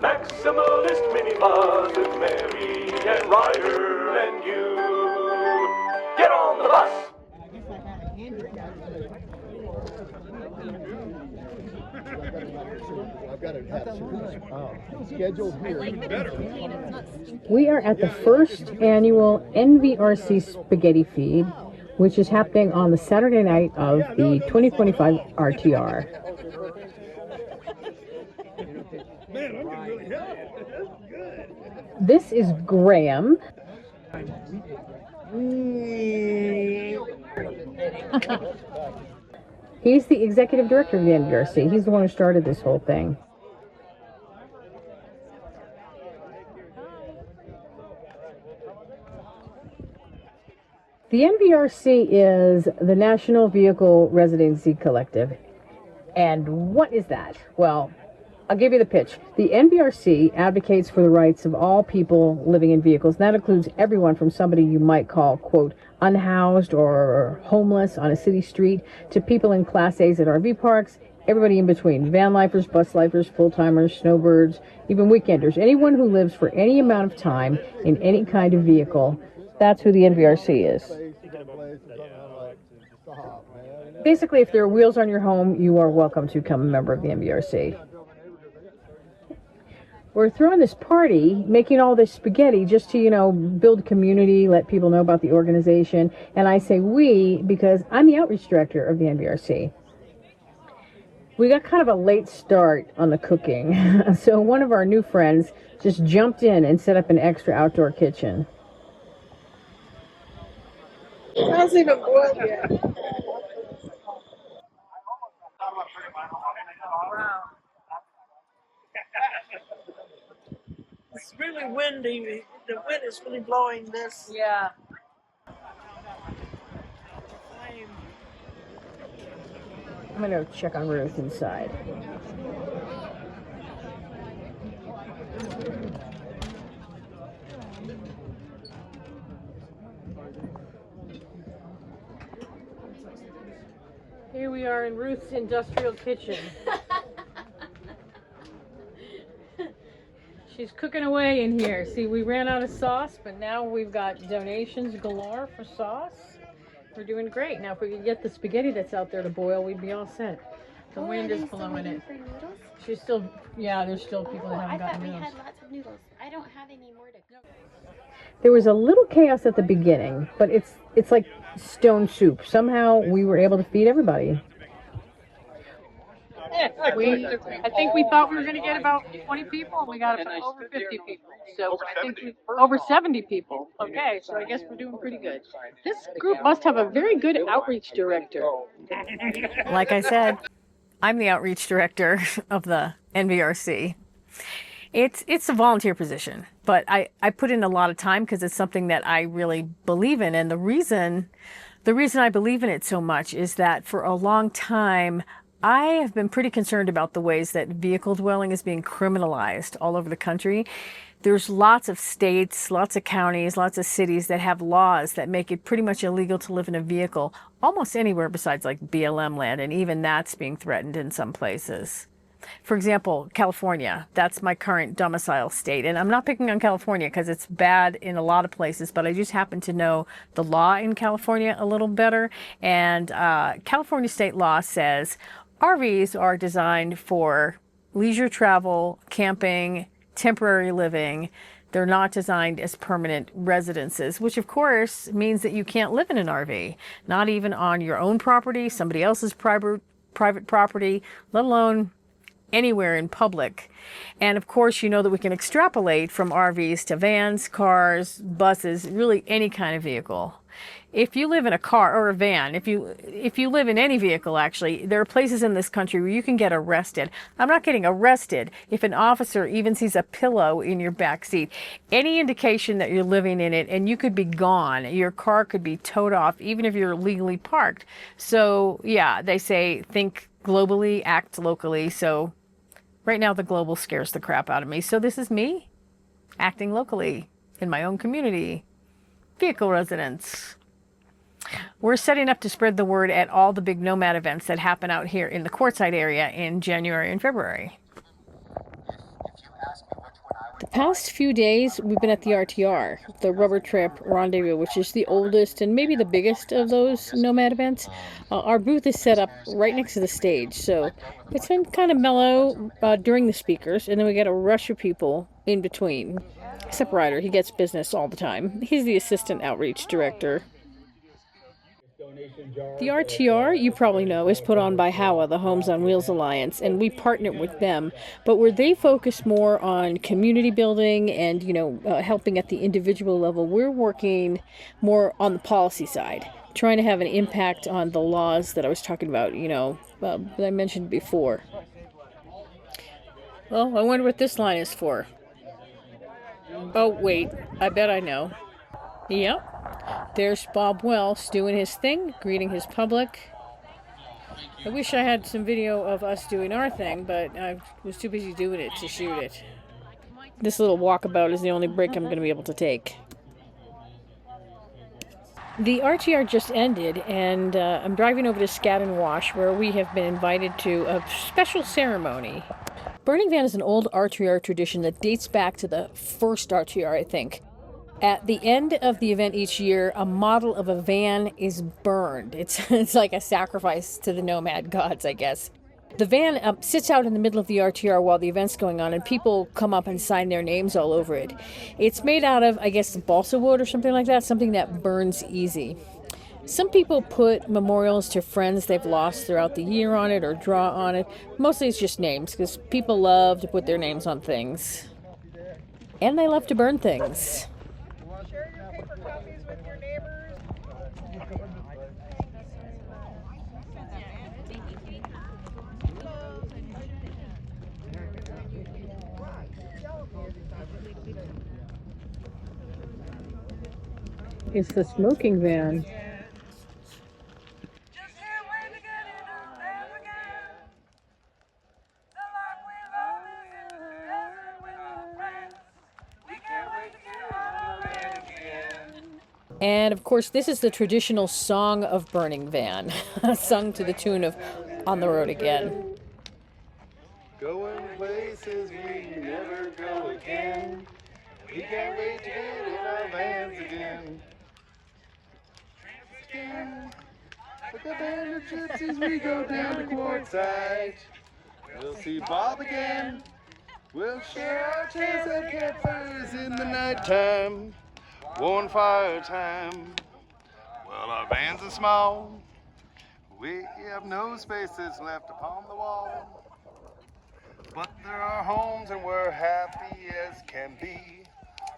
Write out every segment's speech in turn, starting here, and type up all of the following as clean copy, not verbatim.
Maximalist minibus with Mary and Ryder and you. Get on the bus! I've got to have scheduled here. We are at the first annual NVRC Spaghetti Feed, which is happening on the Saturday night of the 2025 RTR. This is Graham. He's the executive director of the NVRC. He's the one who started this whole thing. The NVRC is the National Vehicle Residency Collective. And what is that? Well, I'll give you the pitch. The NVRC advocates for the rights of all people living in vehicles. And that includes everyone from somebody you might call, quote, unhoused or homeless on a city street to people in Class A's at RV parks, everybody in between, vanlifers, bus lifers, full-timers, snowbirds, even weekenders, anyone who lives for any amount of time in any kind of vehicle. That's who the NVRC is. Basically, if there are wheels on your home, you are welcome to become a member of the NVRC. We're throwing this party, making all this spaghetti just to, build community, let people know about the organization. And I say we because I'm the outreach director of the NVRC. We got kind of a late start on the cooking. So one of our new friends just jumped in and set up an extra outdoor kitchen. It hasn't even boiled yet. Wow. It's really windy. The wind is really blowing this. Yeah. Flame. I'm going to check on Ruth inside. Here we are in Ruth's industrial kitchen. She's cooking away in here. See, we ran out of sauce, but now we've got donations galore for sauce. We're doing great. Now, if we could get the spaghetti that's out there to boil, we'd be all set. The wind is blowing it. For noodles? She's still, there's still people that haven't gotten noodles. I thought we had lots of noodles. I don't have any more to go. There was a little chaos at the beginning, but it's like stone soup. Somehow we were able to feed everybody. I think we thought we were going to get about 20 people, and we got over 50 people. So I think over 70 people. Okay, so I guess we're doing pretty good. This group must have a very good outreach director. Like I said, I'm the outreach director of the NVRC. It's a volunteer position, but I put in a lot of time because it's something that I really believe in. And the reason I believe in it so much is that for a long time, I have been pretty concerned about the ways that vehicle dwelling is being criminalized all over the country. There's lots of states, lots of counties, lots of cities that have laws that make it pretty much illegal to live in a vehicle almost anywhere besides like BLM land, and even that's being threatened in some places. For example, California, that's my current domicile state. And I'm not picking on California because it's bad in a lot of places, but I just happen to know the law in California a little better. And California state law says RVs are designed for leisure travel, camping, temporary living. They're not designed as permanent residences, which of course means that you can't live in an RV, not even on your own property, somebody else's private property, let alone anywhere in public. And of course, you know that we can extrapolate from RVs to vans, cars, buses, really any kind of vehicle. If you live in a car or a van, if you live in any vehicle, actually, there are places in this country where you can get arrested. I'm not getting arrested if an officer even sees a pillow in your back seat. Any indication that you're living in it, and you could be gone. Your car could be towed off, even if you're legally parked. So yeah, they say think globally, act locally. So right now the global scares the crap out of me. So this is me acting locally in my own community. Vehicle residents. We're setting up to spread the word at all the big nomad events that happen out here in the Quartzsite area in January and February. If you ask me The past few days, we've been at the RTR, the Rubber Trip Rendezvous, which is the oldest and maybe the biggest of those nomad events. Our booth is set up right next to the stage, so it's been kind of mellow during the speakers, and then we get a rush of people in between. Except Ryder, he gets business all the time. He's the assistant outreach director. The RTR, you probably know, is put on by HOWA, the Homes on Wheels Alliance, and we partner with them. But where they focus more on community building and, helping at the individual level, we're working more on the policy side, trying to have an impact on the laws that I was talking about, that I mentioned before. Well, I wonder what this line is for. Oh, wait, I bet I know. Yep. There's Bob Wells doing his thing, greeting his public. I wish I had some video of us doing our thing, but I was too busy doing it to shoot it. This little walkabout is the only break I'm going to be able to take. The RTR just ended, and I'm driving over to Scat and Wash, where we have been invited to a special ceremony. Burning Van is an old RTR tradition that dates back to the first RTR, I think. At the end of the event each year, a model of a van is burned. It's like a sacrifice to the nomad gods, I guess. The van sits out in the middle of the RTR while the event's going on, and people come up and sign their names all over it. It's made out of, I guess, balsa wood or something like that, something that burns easy. Some people put memorials to friends they've lost throughout the year on it or draw on it. Mostly it's just names, because people love to put their names on things. And they love to burn things. It's the smoking van. And of course, this is the traditional song of Burning Van, sung to the tune of On the Road Again. Going places we never go again. We can't wait to get in our vans again. Like a band of gypsies, we go down to Quartzsite. We'll see Bob again. We'll share our tales at campfires in the nighttime. Warm fire time. Well, our vans are small. We have no spaces left upon the wall. But there are homes and we're happy as can be.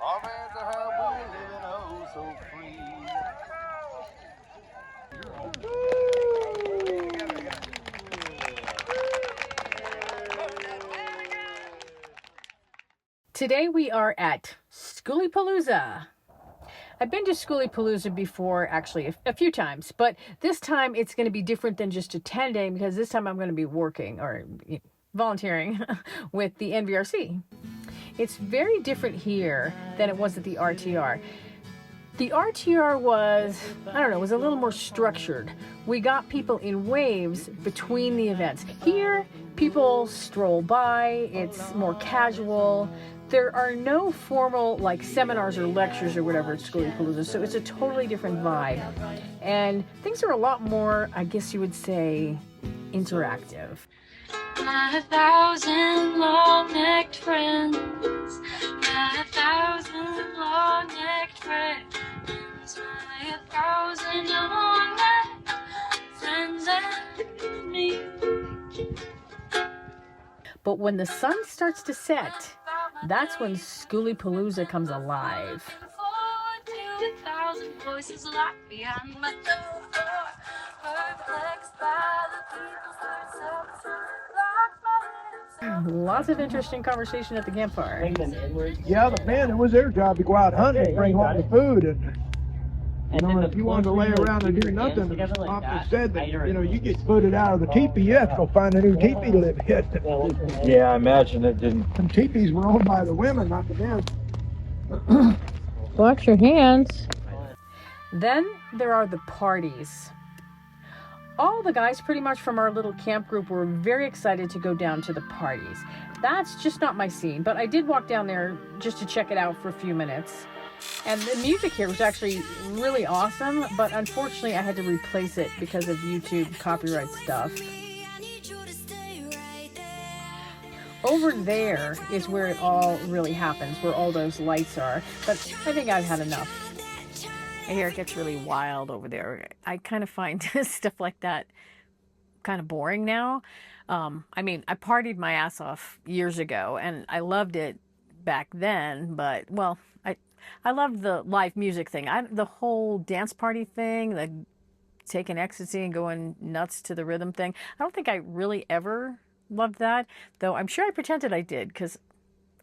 Our vans are how we're living, oh so free. Today we are at Skooliepalooza. I've been to Skooliepalooza before, actually, a few times, but this time it's going to be different than just attending, because this time I'm going to be working or volunteering with the NVRC. It's very different here than it was at the RTR. The RTR was a little more structured. We got people in waves between the events. Here, people stroll by, it's more casual. There are no formal seminars or lectures or whatever at Skooliepalooza, so it's a totally different vibe. And things are a lot more, I guess you would say, interactive. My 1,000 long-necked friends, my 1,000 long-necked friends, my 1,000 long-necked friends and me. But when the sun starts to set, that's when Skooliepalooza comes alive. Lots of interesting conversation at the campfire. Yeah, the man, it was their job to go out hunting and bring home the food. And if you wanted to lay around and do nothing, the Papa said that, you get booted out of the teepee, you have to go find a new teepee to live in. Yeah, I imagine it didn't. Some teepees were owned by the women, not the men. Wash your hands. Then there are the parties. all the guys pretty much from our little camp group were very excited to go down to the parties. That's just not my scene, but I did walk down there just to check it out for a few minutes. And the music here was actually really awesome, but unfortunately I had to replace it because of YouTube copyright stuff. Over there is where it all really happens, where all those lights are, but I think I've had enough. I hear it gets really wild over there. I kind of find stuff like that kind of boring now. I mean, I partied my ass off years ago, and I loved it back then, but, well, I loved the live music thing. The whole dance party thing, the taking ecstasy and going nuts to the rhythm thing. I don't think I really ever loved that, though I'm sure I pretended I did, because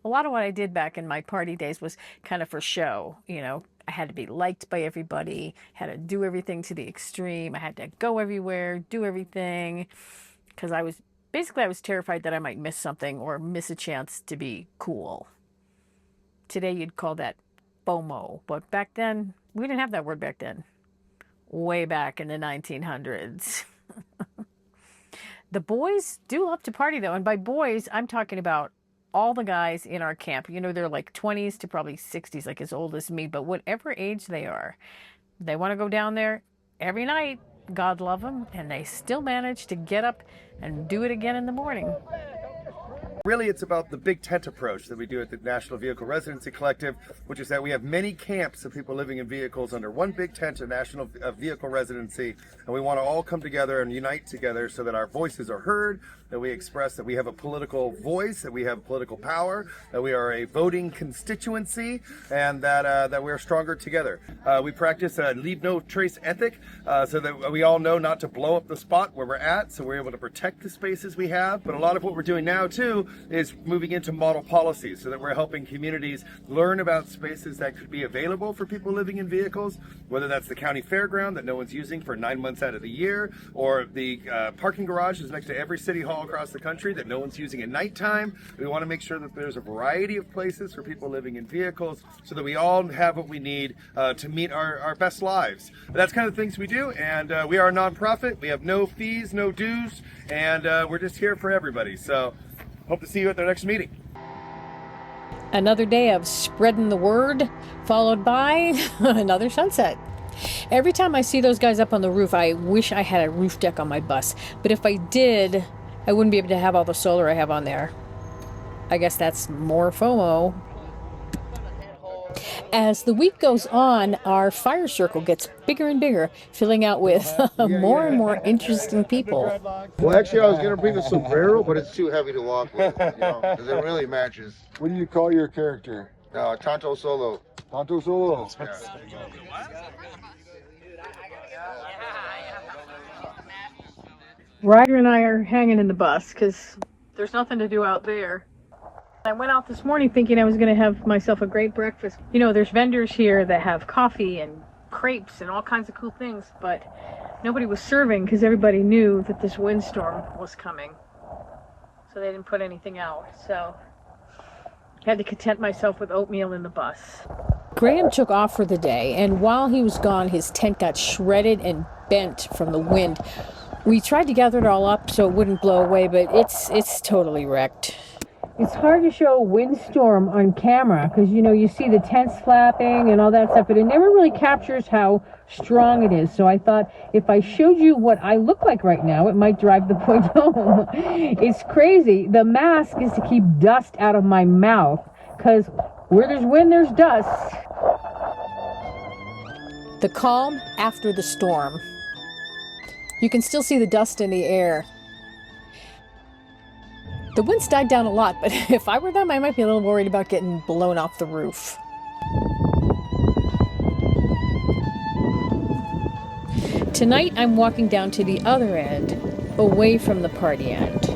a lot of what I did back in my party days was kind of for show. You know, I had to be liked by everybody, had to do everything to the extreme. I had to go everywhere, do everything, because I was terrified that I might miss something or miss a chance to be cool. Today you'd call that FOMO, but back then, we didn't have that word back then. Way back in the 1900s. The boys do love to party though, and by boys, I'm talking about all the guys in our camp. You know, they're like 20s to probably 60s, like as old as me, but whatever age they are, they want to go down there every night. God love them, and they still manage to get up and do it again in the morning. Really, it's about the big tent approach that we do at the National Vehicle Residency Collective, which is that we have many camps of people living in vehicles under one big tent, a National Vehicle Residency, and we want to all come together and unite together so that our voices are heard, that we express that we have a political voice, that we have political power, that we are a voting constituency, and that we are stronger together. We practice a leave no trace ethic, so that we all know not to blow up the spot where we're at, so we're able to protect the spaces we have. But a lot of what we're doing now too is moving into model policies, so that we're helping communities learn about spaces that could be available for people living in vehicles, whether that's the county fairground that no one's using for 9 months out of the year, or the parking garage is next to every city hall across the country that no one's using at nighttime. We want to make sure that there's a variety of places for people living in vehicles so that we all have what we need to meet our best lives. But that's kind of the things we do, and we are a nonprofit. We have no fees, no dues, and we're just here for everybody. So hope to see you at the next meeting. Another day of spreading the word, followed by another sunset. Every time I see those guys up on the roof, I wish I had a roof deck on my bus. But if I did, I wouldn't be able to have all the solar I have on there. I guess that's more FOMO. As the week goes on, our fire circle gets bigger and bigger, filling out with more and more interesting people. Well, actually, I was going to bring a sombrero, but it's too heavy to walk with, because it really matches. What do you call your character? Tonto Solo. Tonto Solo. Yeah. Ryder and I are hanging in the bus because there's nothing to do out there. I went out this morning thinking I was going to have myself a great breakfast. You know, there's vendors here that have coffee and crepes and all kinds of cool things, but nobody was serving because everybody knew that this windstorm was coming. So they didn't put anything out. So I had to content myself with oatmeal in the bus. Graham took off for the day, and while he was gone, his tent got shredded and bent from the wind. We tried to gather it all up so it wouldn't blow away, but it's totally wrecked. It's hard to show a windstorm on camera because, you know, you see the tents flapping and all that stuff, but it never really captures how strong it is. So I thought if I showed you what I look like right now, it might drive the point home. It's crazy. The mask is to keep dust out of my mouth because where there's wind, there's dust. The calm after the storm. You can still see the dust in the air. The wind's died down a lot, but if I were them, I might be a little worried about getting blown off the roof. Tonight, I'm walking down to the other end, away from the party end.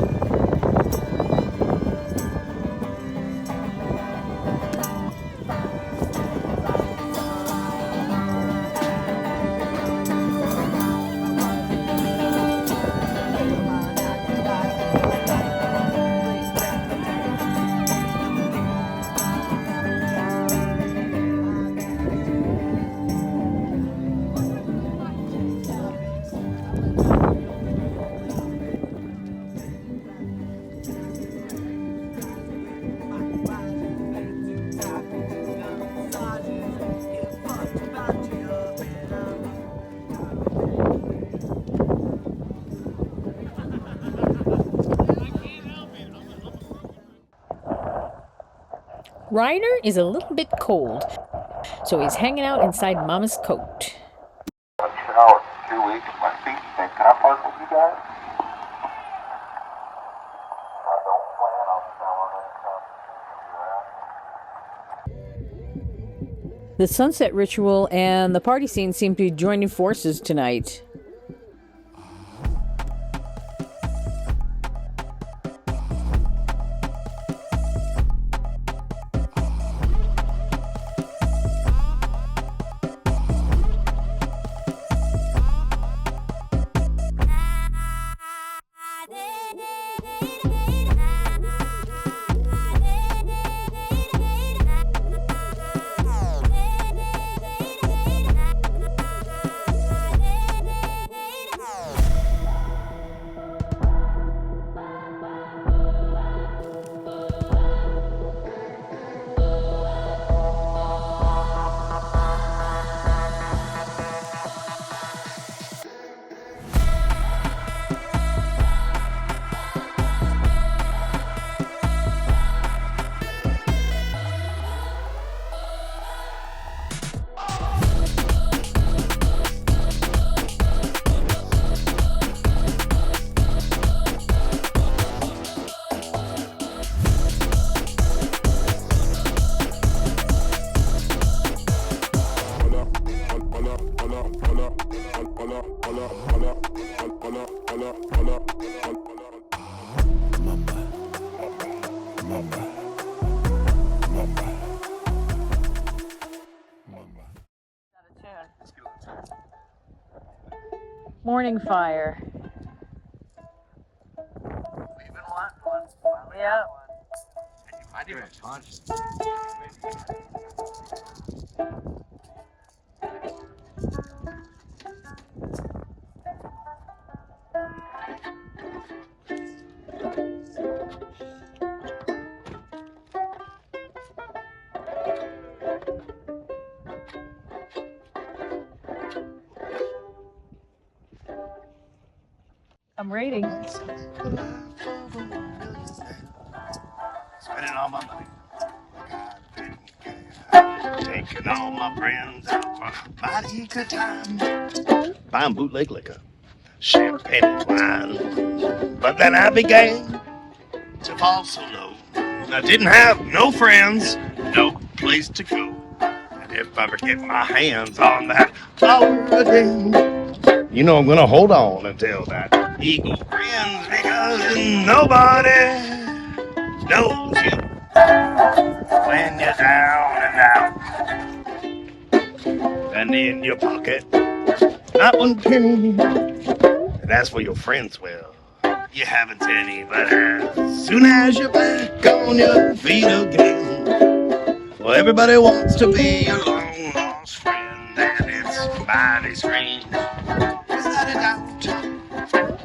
Ryder is a little bit cold, so he's hanging out inside Mama's coat. I've been out 2 weeks. My feet stink. Can I park with you guys? I don't plan on selling any. The sunset ritual and the party scene seem to be joining forces tonight. Morning fire. Yeah. I'm reading. Spending all my money. Taking all my friends out for a mighty good time. Buying bootleg liquor, champagne and wine. But then I began to fall so low. I didn't have no friends, no place to go. And if I ever get my hands on that flower again, you know I'm gonna hold on until that eagle grins, because nobody knows you when you're down and out. And in your pocket, not one penny. And as for your friends, well, you haven't any. But as soon as you're back on your feet again, well, everybody wants to be your long lost friend. And it's mighty strange, without a doubt.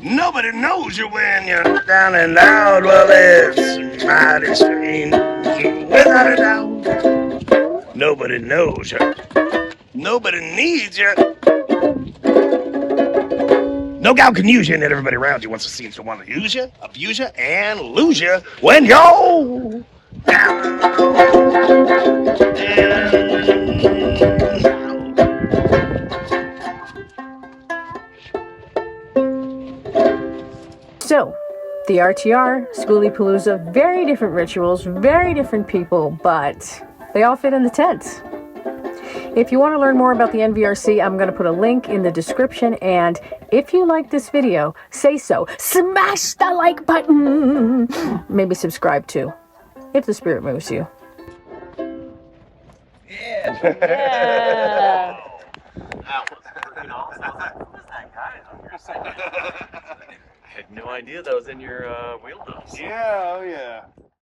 Nobody knows you when you're down and out. Well, it's mighty strange, without a doubt. Nobody knows you. Nobody needs you. No gal can use you, and that everybody around you wants to see to want to use you, abuse you, and lose you when you're down and out. So, the RTR, Skooliepalooza, very different rituals, very different people, but they all fit in the tent. If you want to learn more about the NVRC, I'm going to put a link in the description, and if you like this video, say so. Smash the like button! Maybe subscribe too, if the spirit moves you. Yeah. I had no idea that was in your wheelhouse. Yeah, oh yeah.